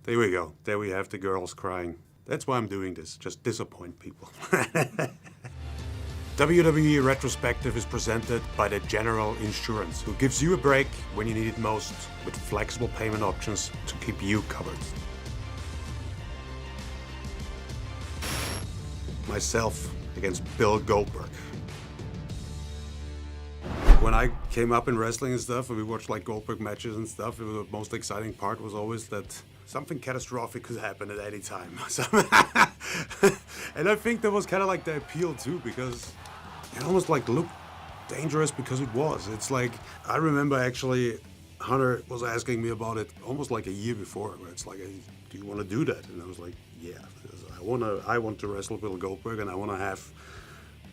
There we go. There we have the girls crying. That's why I'm doing this, just disappoint people. WWE Retrospective is presented by the General Insurance, who gives you a break when you need it most with flexible payment options to keep you covered. Myself against Bill Goldberg. When I came up in wrestling and stuff, and we watched like Goldberg matches and stuff, the most exciting part was always that something catastrophic could happen at any time. And I think that was kind of like the appeal too, because it almost like looked dangerous because it was. It's like, I remember actually Hunter was asking me about it almost like a year before, where it's like, hey, do you want to do that? And I was like, yeah, I want to wrestle Bill Goldberg, and I want to have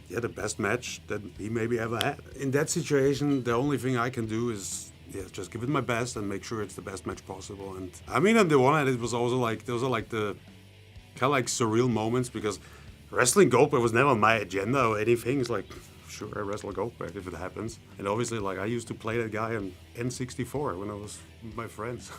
the best match that he maybe ever had. In that situation, the only thing I can do is just give it my best and make sure it's the best match possible. And I mean, on the one hand, it was also like, those are like the kind of like surreal moments, because wrestling Goldberg was never on my agenda or anything. It's like, sure, I wrestle Goldberg if it happens. And obviously, like, I used to play that guy on N64 when I was with my friends.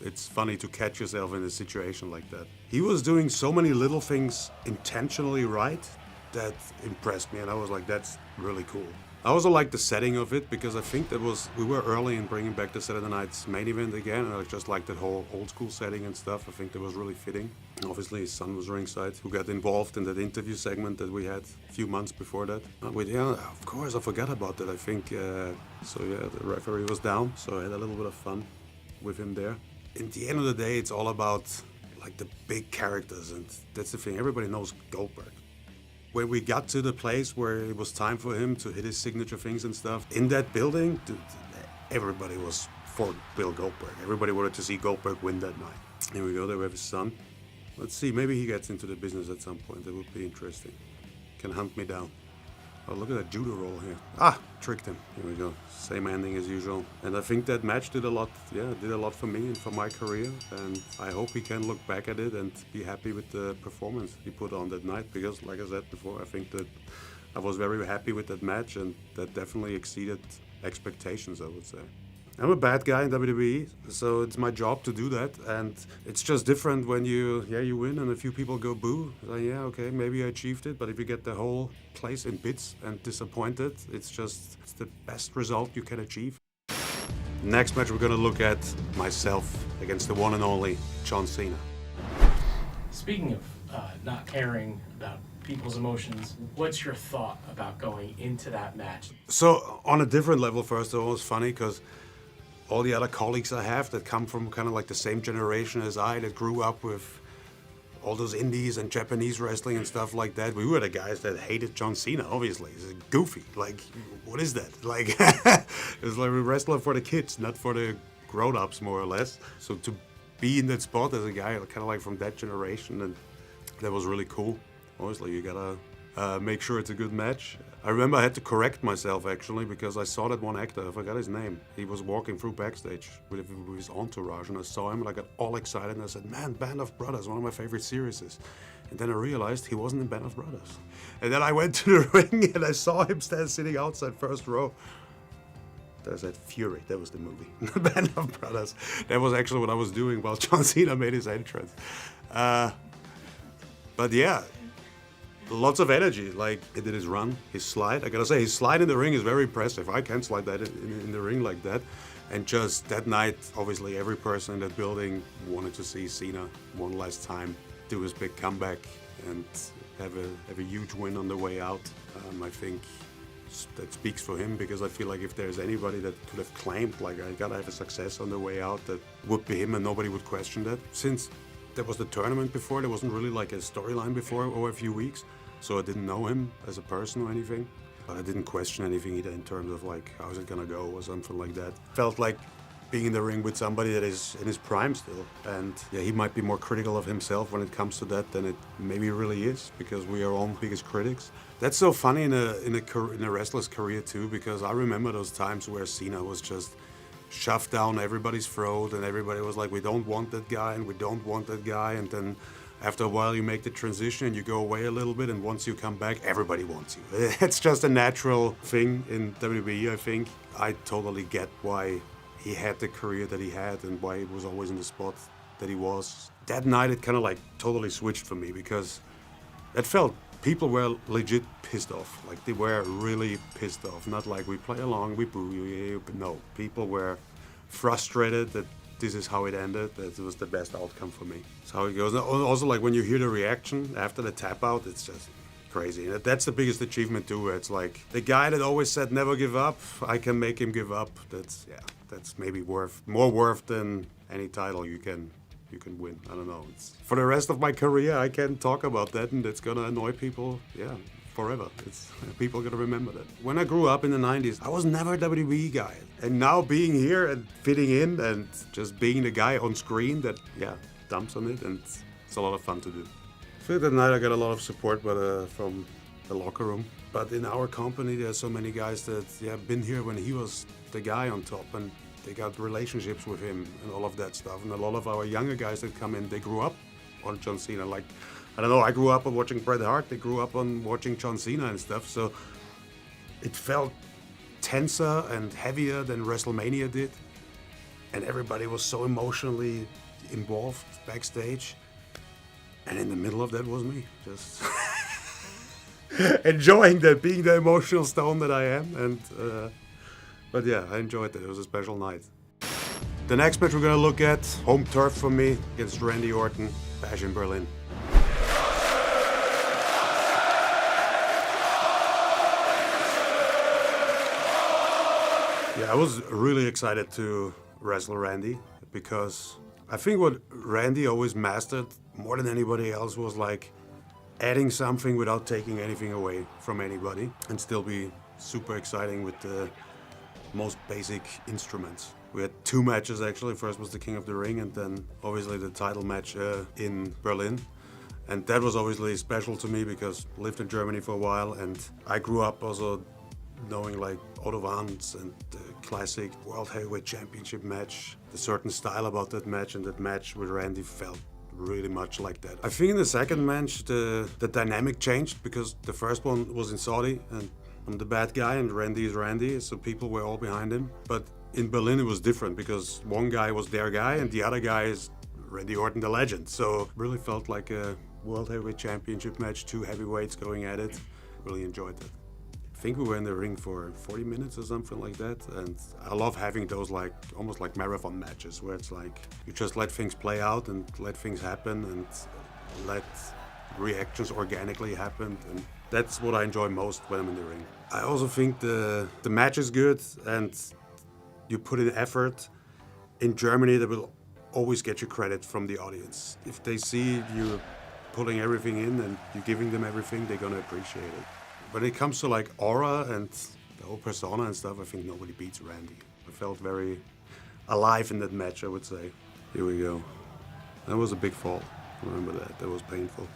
It's funny to catch yourself in a situation like that. He was doing so many little things intentionally right that impressed me, and I was like, that's really cool. I also like the setting of it, because I think we were early in bringing back the Saturday Night's Main Event again, and I just like that whole old school setting and stuff. I think that was really fitting. And obviously his son was ringside, who got involved in that interview segment that we had a few months before that. Of course, I forgot about that. I think, the referee was down, so I had a little bit of fun with him there. In the end of the day, it's all about like the big characters, and that's the thing. Everybody knows Goldberg. When we got to the place where it was time for him to hit his signature things and stuff, in that building, everybody was for Bill Goldberg. Everybody wanted to see Goldberg win that night. Here we go, there we have his son. Let's see, maybe he gets into the business at some point. That would be interesting. Can hunt me down. Oh, look at that judo roll here. Tricked him. Here we go. Same ending as usual. And I think that match did a lot for me and for my career. And I hope he can look back at it and be happy with the performance he put on that night. Because, like I said before, I think that I was very happy with that match, and that definitely exceeded expectations, I would say. I'm a bad guy in WWE, so it's my job to do that, and it's just different when you win and a few people go boo. Like, okay, maybe I achieved it, but if you get the whole place in bits and disappointed, it's the best result you can achieve. Next match, we're gonna look at myself against the one and only John Cena. Speaking of not caring about people's emotions, what's your thought about going into that match? So on a different level, first of all, it's funny because all the other colleagues I have that come from kind of like the same generation as I, that grew up with all those indies and Japanese wrestling and stuff like that, we were the guys that hated John Cena, obviously. He's goofy. Like, what is that? Like, it's like a wrestler for the kids, not for the grown-ups, more or less. So to be in that spot as a guy kind of like from that generation, and that was really cool. Obviously, you gotta make sure it's a good match. I remember I had to correct myself, actually, because I saw that one actor, I forgot his name. He was walking through backstage with his entourage, and I saw him, and I got all excited, and I said, man, Band of Brothers, one of my favorite series. And then I realized he wasn't in Band of Brothers. And then I went to the ring, and I saw him sitting outside first row. There's that Fury, that was the movie, Band of Brothers. That was actually what I was doing while John Cena made his entrance. But yeah, lots of energy. Like, he did his run, his slide. I gotta say, his slide in the ring is very impressive. I can't slide that in the ring like that. And just that night, obviously, every person in that building wanted to see Cena one last time do his big comeback and have a huge win on the way out. I think that speaks for him, because I feel like if there's anybody that could have claimed, like, I gotta have a success on the way out, that would be him, and nobody would question that. Since there was the tournament before, there wasn't really like a storyline before over a few weeks, so I didn't know him as a person or anything. But I didn't question anything either in terms of like, how's it gonna go or something like that. Felt like being in the ring with somebody that is in his prime still. And yeah, he might be more critical of himself when it comes to that than it maybe really is, because we are our own biggest critics. That's so funny in a wrestler's career too, because I remember those times where Cena was just shoved down everybody's throat, and everybody was like, we don't want that guy, and we don't want that guy. And then after a while you make the transition and you go away a little bit, and once you come back, everybody wants you. It's just a natural thing in WWE, I think. I totally get why he had the career that he had and why he was always in the spot that he was. That night it kind of like totally switched for me because it felt people were legit pissed off. Like they were really pissed off. Not like we play along, we boo you, but no. People were frustrated that this is how it ended, that it was the best outcome for me. That's how it goes. Also, like when you hear the reaction after the tap out, it's just crazy. And that's the biggest achievement too. It's like the guy that always said never give up, I can make him give up. That's maybe more worth than any title you can win. I don't know. For the rest of my career, I can talk about that, and it's gonna annoy people. Yeah, forever. People are gonna remember that. When I grew up in the '90s, I was never a WWE guy, and now being here and fitting in and just being the guy on screen that dumps on it, and it's a lot of fun to do. I feel that night I got a lot of support from the locker room. But in our company, there are so many guys that been here when he was the guy on top, and they got relationships with him and all of that stuff. And a lot of our younger guys that come in, they grew up on John Cena. Like, I don't know, I grew up on watching Bret Hart. They grew up on watching John Cena and stuff. So it felt tenser and heavier than WrestleMania did. And everybody was so emotionally involved backstage. And in the middle of that was me, just enjoying that, being the emotional stone that I am. And but yeah, I enjoyed that. It was a special night. The next match we're gonna look at, home turf for me, against Randy Orton, Bash in Berlin. Yeah, I was really excited to wrestle Randy because I think what Randy always mastered more than anybody else was like adding something without taking anything away from anybody and still be super exciting with the most basic instruments. We had 2 matches actually. First was the King of the Ring, and then obviously the title match in Berlin. And that was obviously special to me because I lived in Germany for a while, and I grew up also knowing like Otto Wanz and the classic World Heavyweight Championship match. The certain style about that match, and that match with Randy felt really much like that. I think in the second match the dynamic changed because the first one was in Saudi and I'm the bad guy and Randy is Randy, so people were all behind him. But in Berlin it was different because one guy was their guy and the other guy is Randy Orton, the legend. So really felt like a World Heavyweight Championship match, 2 heavyweights going at it. Really enjoyed that. I think we were in the ring for 40 minutes or something like that, and I love having those like almost like marathon matches where it's like you just let things play out and let things happen and let reactions organically happen, and that's what I enjoy most when I'm in the ring. I also think the match is good and you put in effort. In Germany, they will always get you credit from the audience. If they see you pulling everything in and you're giving them everything, they're gonna appreciate it. When it comes to like aura and the whole persona and stuff, I think nobody beats Randy. I felt very alive in that match, I would say. Here we go. That was a big fall. Remember that. That was painful.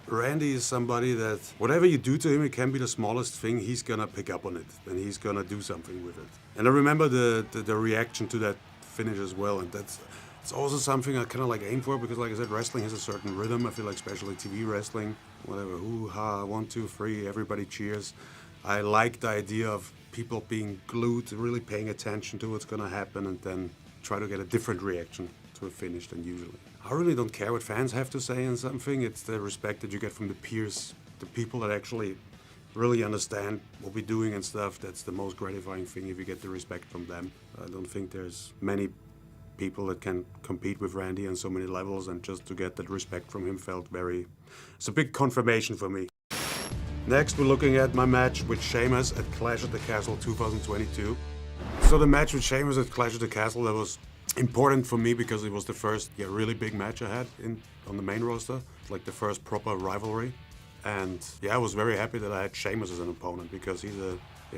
Randy is somebody that whatever you do to him, it can be the smallest thing, he's gonna pick up on it and he's gonna do something with it. And I remember the reaction to that finish as well, and it's also something I kind of like aim for because, like I said, wrestling has a certain rhythm. I feel like especially TV wrestling, whatever, hoo-ha, 1, 2, 3, everybody cheers. I like the idea of people being glued, really paying attention to what's gonna happen and then try to get a different reaction to a finish than usually. I really don't care what fans have to say in something. It's the respect that you get from the peers, the people that actually really understand what we're doing and stuff. That's the most gratifying thing if you get the respect from them. I don't think there's many people that can compete with Randy on so many levels, and just to get that respect from him felt it's a big confirmation for me. Next, we're looking at my match with Sheamus at Clash at the Castle 2022. So the match with Sheamus at Clash at the Castle, that was important for me because it was the first really big match I had on the main roster, like the first proper rivalry. And I was very happy that I had Sheamus as an opponent because he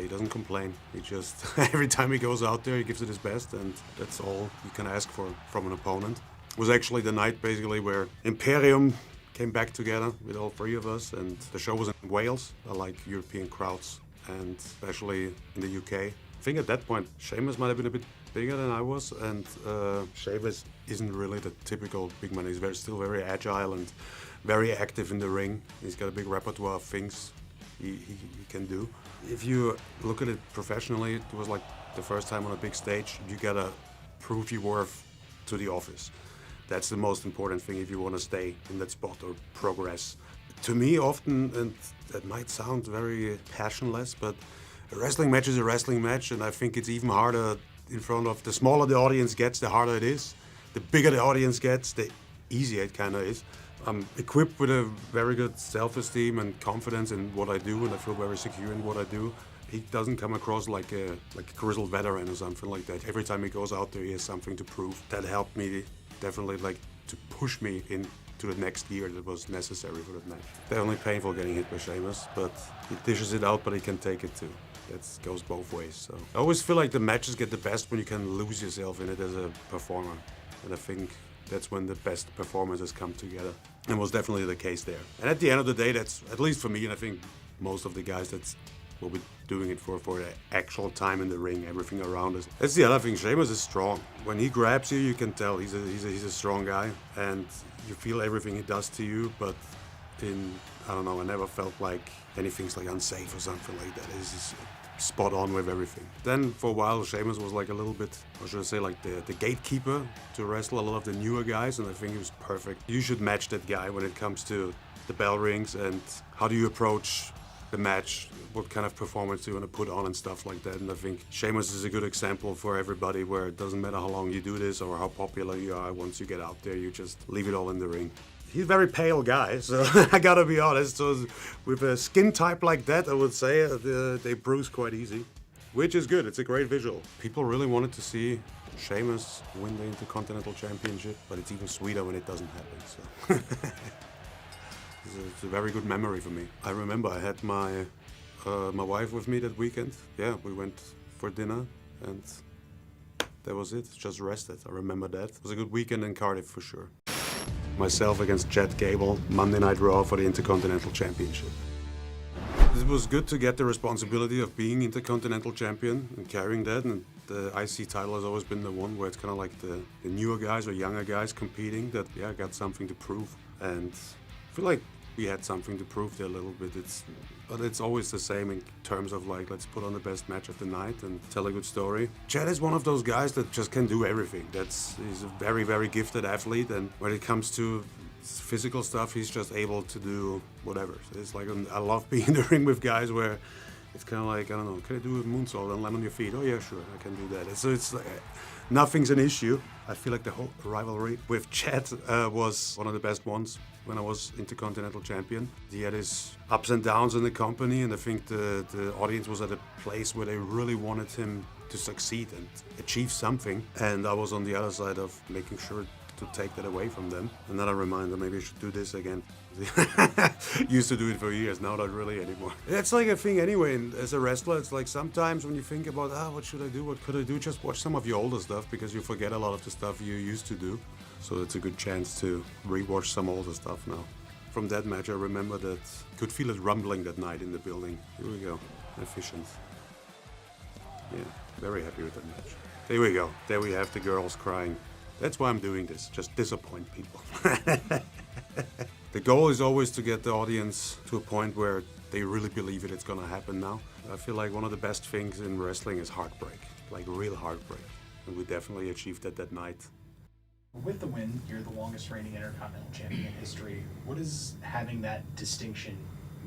doesn't complain. He just, every time he goes out there, he gives it his best, and that's all you can ask for from an opponent. It was actually the night basically where Imperium came back together with all 3 of us, and the show was in Wales. I like European crowds, and especially in the UK. I think at that point, Sheamus might have been a bit bigger than I was, and Sheamus isn't really the typical big man. He's still very agile and very active in the ring. He's got a big repertoire of things he can do. If you look at it professionally, it was like the first time on a big stage. You gotta prove your worth to the office. That's the most important thing if you want to stay in that spot or progress. To me, often, and that might sound very passionless, but a wrestling match is a wrestling match, and I think it's even harder in front of, the smaller the audience gets, the harder it is. The bigger the audience gets, the easier it kind of is. I'm equipped with a very good self-esteem and confidence in what I do, and I feel very secure in what I do. He doesn't come across like a grizzled veteran or something like that. Every time he goes out there, he has something to prove. That helped me definitely, like, to push me into the next year that was necessary for that match. Definitely painful getting hit by Sheamus, but he dishes it out, but he can take it too. That goes both ways. So I always feel like the matches get the best when you can lose yourself in it as a performer, and I think that's when the best performances come together, and was definitely the case there. And at the end of the day, that's, at least for me, and I think most of the guys, that's what we're doing it for the actual time in the ring, everything around us. That's the other thing. Sheamus is strong. When he grabs you, you can tell he's a strong guy, and you feel everything he does to you. But I don't know, I never felt like anything's like unsafe or something like that. He's spot on with everything. Then for a while, Sheamus was like a little bit, or should I say, like the gatekeeper to wrestle a lot of the newer guys, and I think he was perfect. You should match that guy when it comes to the bell rings and how do you approach the match, what kind of performance do you want to put on and stuff like that. And I think Sheamus is a good example for everybody, where it doesn't matter how long you do this or how popular you are, once you get out there, you just leave it all in the ring. He's a very pale guy, so I gotta be honest. So with a skin type like that, I would say they bruise quite easy, which is good. It's a great visual. People really wanted to see Sheamus win the Intercontinental Championship, but it's even sweeter when it doesn't happen. So it's a very good memory for me. I remember I had my wife with me that weekend. Yeah, we went for dinner, and that was it. Just rested. I remember that. It was a good weekend in Cardiff for sure. Myself against Chad Gable, Monday Night Raw for the Intercontinental Championship. It was good to get the responsibility of being Intercontinental Champion and carrying that, and the IC title has always been the one where it's kind of like the newer guys or younger guys competing that, yeah, got something to prove. And I feel like we had something to prove there a little bit. But it's always the same in terms of like, let's put on the best match of the night and tell a good story. Chad is one of those guys that just can do everything. He's a very, very gifted athlete, and when it comes to physical stuff, he's just able to do whatever. So it's like, I love being in the ring with guys where it's kind of like, I don't know, can I do a moonsault and land on your feet? Oh yeah, sure, I can do that. So it's like, nothing's an issue. I feel like the whole rivalry with Chad was one of the best ones when I was Intercontinental Champion. He had his ups and downs in the company, and I think the audience was at a place where they really wanted him to succeed and achieve something. And I was on the other side of making sure to take that away from them. Another reminder, maybe I should do this again. Used to do it for years, now not really anymore. It's like a thing anyway, and as a wrestler, it's like sometimes when you think about, what should I do, what could I do, just watch some of your older stuff, because you forget a lot of the stuff you used to do. So it's a good chance to rewatch some older stuff now. From that match, I remember that, could feel it rumbling that night in the building. Here we go, efficient. Yeah, very happy with that match. There we go, there we have the girls crying. That's why I'm doing this, just disappoint people. The goal is always to get the audience to a point where they really believe it's gonna happen now. I feel like one of the best things in wrestling is heartbreak, like real heartbreak. And we definitely achieved that night. With the win, you're the longest reigning Intercontinental Champion in history. What does having that distinction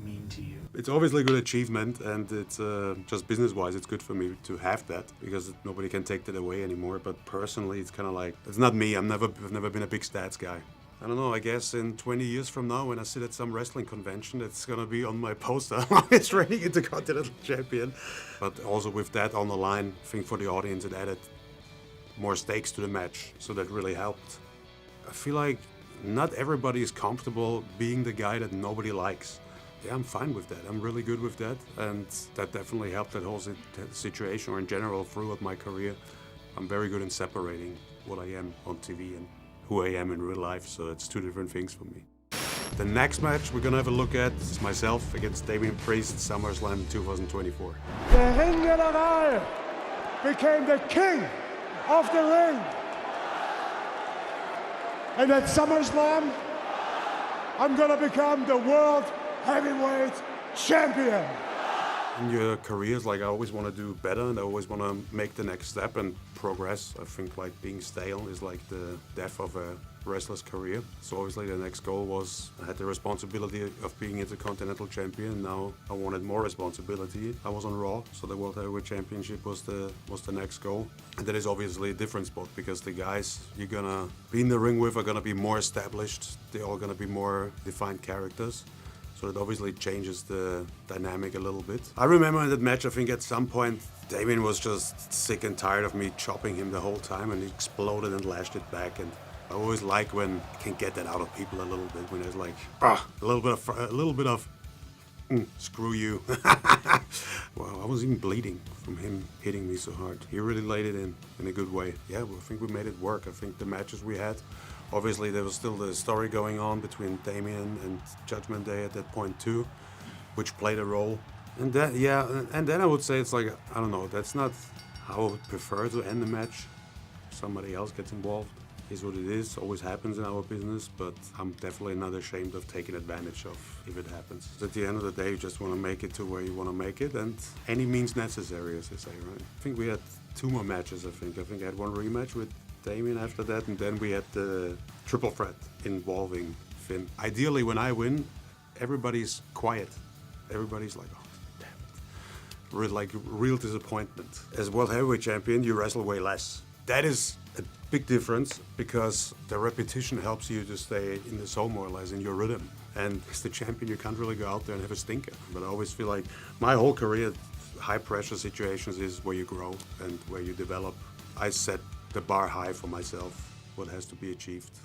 mean to you? It's obviously a good achievement, and it's just business-wise, it's good for me to have that, because nobody can take that away anymore. But personally, it's kind of like, it's not me. I've never been a big stats guy. I don't know, I guess in 20 years from now, when I sit at some wrestling convention, it's gonna be on my poster, longest reigning Intercontinental Champion. But also with that on the line, I think for the audience, it added more stakes to the match, so that really helped. I feel like not everybody is comfortable being the guy that nobody likes. Yeah, I'm fine with that. I'm really good with that, and that definitely helped that whole situation, or in general throughout my career. I'm very good in separating what I am on TV and who I am in real life, so it's two different things for me. The next match we're gonna have a look at is myself against Damian Priest at SummerSlam 2024. Der Ringgeneral became the king of the ring. And at SummerSlam, I'm gonna become the World Heavyweight Champion. in your careers, like I always want to do better and I always want to make the next step and progress. I think like being stale is like the death of a wrestler's career. So obviously the next goal was I had the responsibility of being Intercontinental Champion. Now I wanted more responsibility. I was on Raw, so the World Heavyweight Championship was the next goal. And that is obviously a different spot because the guys you're gonna be in the ring with are gonna be more established. They're all gonna be more defined characters. So it obviously changes the dynamic a little bit. I remember in that match, I think at some point, Damien was just sick and tired of me chopping him the whole time, and he exploded and lashed it back. And I always like when I can get that out of people a little bit, when there's like a little bit of screw you. Well, I was even bleeding from him hitting me so hard. He really laid it in a good way. Yeah, well, I think we made it work. I think the matches we had, obviously there was still the story going on between Damien and Judgment Day at that point too, which played a role. And that, yeah, and then I would say it's like, I don't know, that's not how I would prefer to end the match. Somebody else gets involved. Is what it is, always happens in our business, but I'm definitely not ashamed of taking advantage of if it happens. At the end of the day, you just want to make it to where you want to make it, and any means necessary, as they say, right? I think we had 2 more matches, I think I had one rematch with Damien after that, and then we had the triple threat involving Finn. Ideally, when I win, everybody's quiet. Everybody's like, oh, damn it. Like real disappointment. As World Heavyweight Champion, you wrestle way less. That is a big difference because the repetition helps you to stay in the zone more or less, in your rhythm. And as the champion, you can't really go out there and have a stinker. But I always feel like my whole career, high pressure situations is where you grow and where you develop. I set the bar high for myself, what has to be achieved.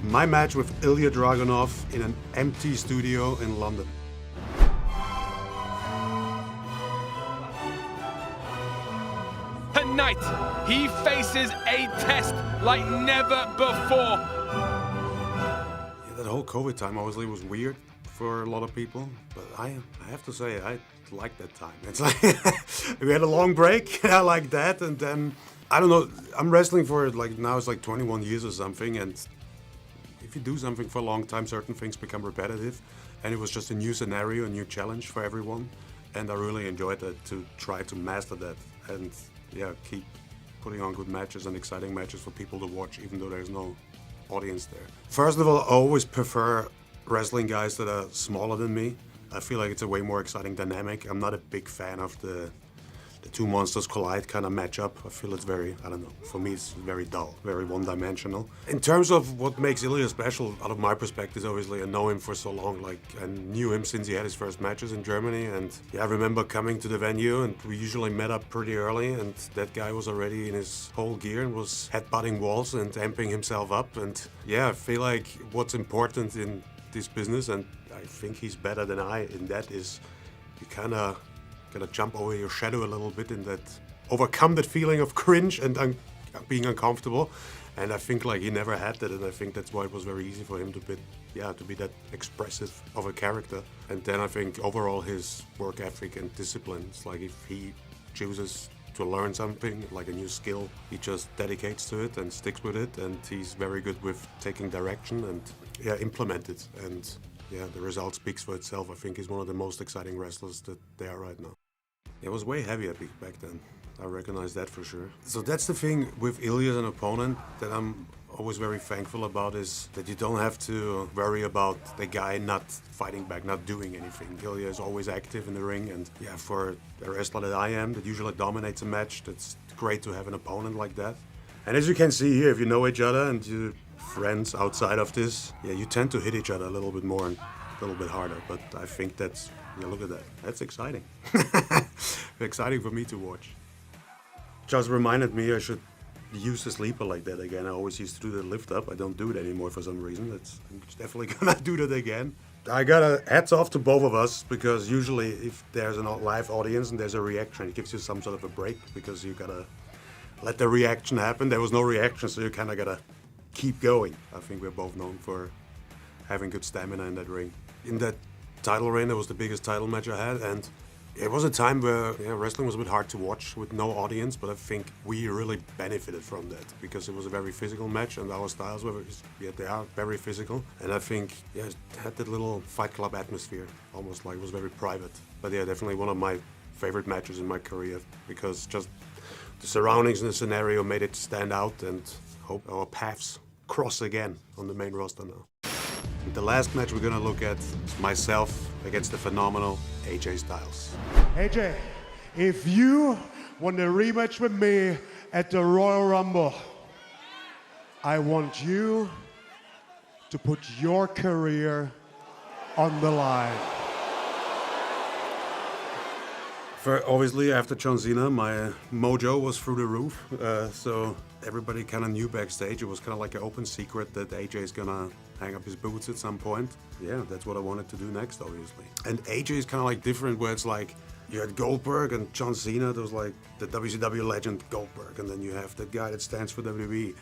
My match with Ilya Dragunov in an empty studio in London. Tonight, he faces a test like never before. Yeah, that whole COVID time obviously was weird for a lot of people, but I have to say I like that time. It's like we had a long break, I like that, and then I don't know. I'm wrestling for like now it's like 21 years or something, and if you do something for a long time, certain things become repetitive, and it was just a new scenario, a new challenge for everyone, and I really enjoyed that to try to master that and. Yeah, keep putting on good matches and exciting matches for people to watch, even though there's no audience there. First of all, I always prefer wrestling guys that are smaller than me. I feel like it's a way more exciting dynamic. I'm not a big fan of the two monsters collide kind of matchup. I feel it's very, I don't know, for me it's very dull, very one-dimensional. In terms of what makes Ilya special, out of my perspective, obviously I know him for so long, like I knew him since he had his first matches in Germany, and yeah, I remember coming to the venue and we usually met up pretty early, and that guy was already in his whole gear and was headbutting walls and amping himself up, and yeah, I feel like what's important in this business, and I think he's better than I in that, is you kind of gotta jump over your shadow a little bit and that overcome that feeling of cringe and being uncomfortable. And I think like he never had that, and I think that's why it was very easy for him to be that expressive of a character. And then I think overall his work ethic and discipline, it's like if he chooses to learn something, like a new skill, he just dedicates to it and sticks with it, and he's very good with taking direction and implement it. And yeah, the result speaks for itself. I think he's one of the most exciting wrestlers that there are right now. It was way heavier back then. I recognize that for sure. So that's the thing with Ilya as an opponent that I'm always very thankful about, is that you don't have to worry about the guy not fighting back, not doing anything. Ilya is always active in the ring, and yeah, for a wrestler that I am, that usually dominates a match, that's great to have an opponent like that. And as you can see here, if you know each other and you're friends outside of this, yeah, you tend to hit each other a little bit more and a little bit harder. But I think that's, yeah, look at that. That's exciting. Exciting for me to watch. Just reminded me I should use the sleeper like that again. I always used to do the lift up. I don't do it anymore for some reason. I'm definitely gonna do that again. I got a hats off to both of us, because usually if there's a live audience and there's a reaction, it gives you some sort of a break, because you gotta let the reaction happen. There was no reaction, so you kind of gotta keep going. I think we're both known for having good stamina in that ring. In that title reign, that was the biggest title match I had, and It was a time where wrestling was a bit hard to watch with no audience, but I think we really benefited from that because it was a very physical match and our styles were, they are very physical. And I think it had that little Fight Club atmosphere, almost like it was very private. But yeah, definitely one of my favorite matches in my career because just the surroundings and the scenario made it stand out, and hope our paths cross again on the main roster now. The last match we're gonna look at is myself against the phenomenal AJ Styles. AJ, if you want a rematch with me at the Royal Rumble, I want you to put your career on the line. Obviously, after John Cena, my mojo was through the roof. So everybody kind of knew backstage. It was kind of like an open secret that AJ is gonna hang up his boots at some point. Yeah, that's what I wanted to do next, obviously. And AJ is kind of like different, where it's like you had Goldberg and John Cena. There was like the WCW legend Goldberg, and then you have the guy that stands for WWE.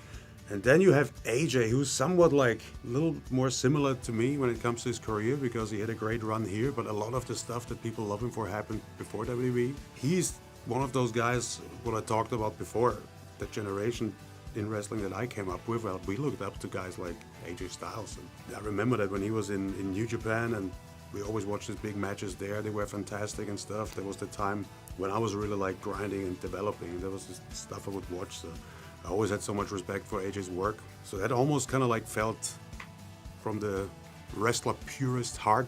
And then you have AJ, who's somewhat like a little more similar to me when it comes to his career because he had a great run here, but a lot of the stuff that people love him for happened before WWE. He's one of those guys, what I talked about before, the generation in wrestling that I came up with. Well, we looked up to guys like AJ Styles. And I remember that when he was in New Japan, and we always watched his big matches there. They were fantastic and stuff. There was the time when I was really like grinding and developing. There was this stuff I would watch. So I always had so much respect for AJ's work. So that almost kind of like felt, from the wrestler purist heart,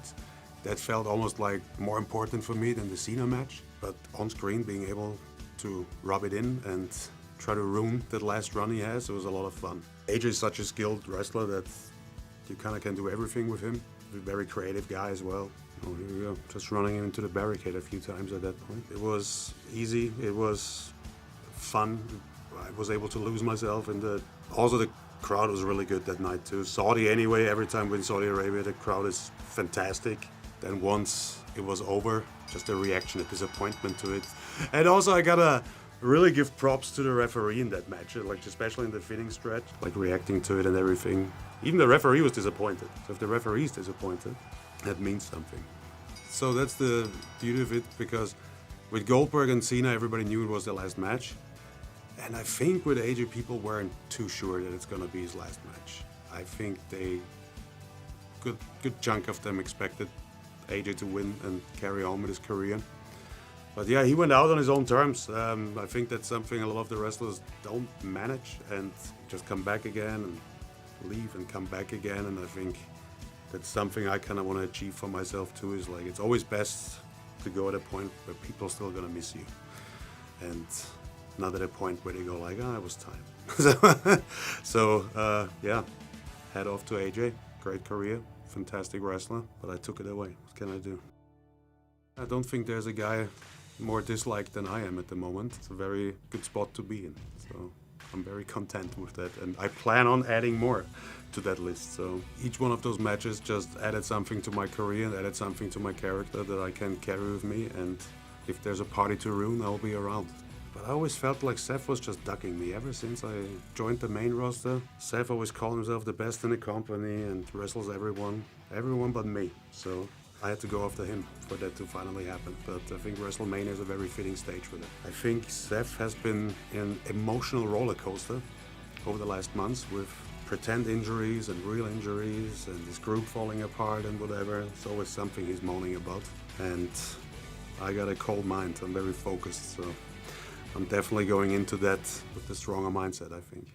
that felt almost like more important for me than the Cena match. But on screen, being able to rub it in and try to ruin that last run he has, it was a lot of fun. AJ is such a skilled wrestler that you kind of can do everything with him. He's a very creative guy as well. Oh, here we go. Just running into the barricade a few times at that point. It was easy. It was fun. I was able to lose myself, and also the crowd was really good that night too. Saudi anyway, every time we're in Saudi Arabia, the crowd is fantastic. Then once it was over, just a reaction, a disappointment to it. And also I gotta really give props to the referee in that match, like especially in the fitting stretch, like reacting to it and everything. Even the referee was disappointed. So if the referee is disappointed, that means something. So that's the beauty of it, because with Goldberg and Cena, everybody knew it was the last match. And I think with AJ, people weren't too sure that it's going to be his last match. I think good chunk of them expected AJ to win and carry on with his career. But yeah, he went out on his own terms. I think that's something a lot of the wrestlers don't manage, and just come back again and leave and come back again. And I think that's something I kind of want to achieve for myself too, is like, it's always best to go at a point where people are still going to miss you. And not at a point where they go like, it was time. So yeah, head off to AJ. Great career, fantastic wrestler, but I took it away. What can I do? I don't think there's a guy more disliked than I am at the moment. It's a very good spot to be in. So I'm very content with that, and I plan on adding more to that list. So each one of those matches just added something to my career and added something to my character that I can carry with me, and if there's a party to ruin, I'll be around. But I always felt like Seth was just ducking me ever since I joined the main roster. Seth always called himself the best in the company and wrestles everyone but me. So I had to go after him for that to finally happen. But I think WrestleMania is a very fitting stage for that. I think Seth has been an emotional roller coaster over the last months, with pretend injuries and real injuries and his group falling apart and whatever. It's always something he's moaning about. And I got a cold mind. I'm very focused. So I'm definitely going into that with a stronger mindset, I think.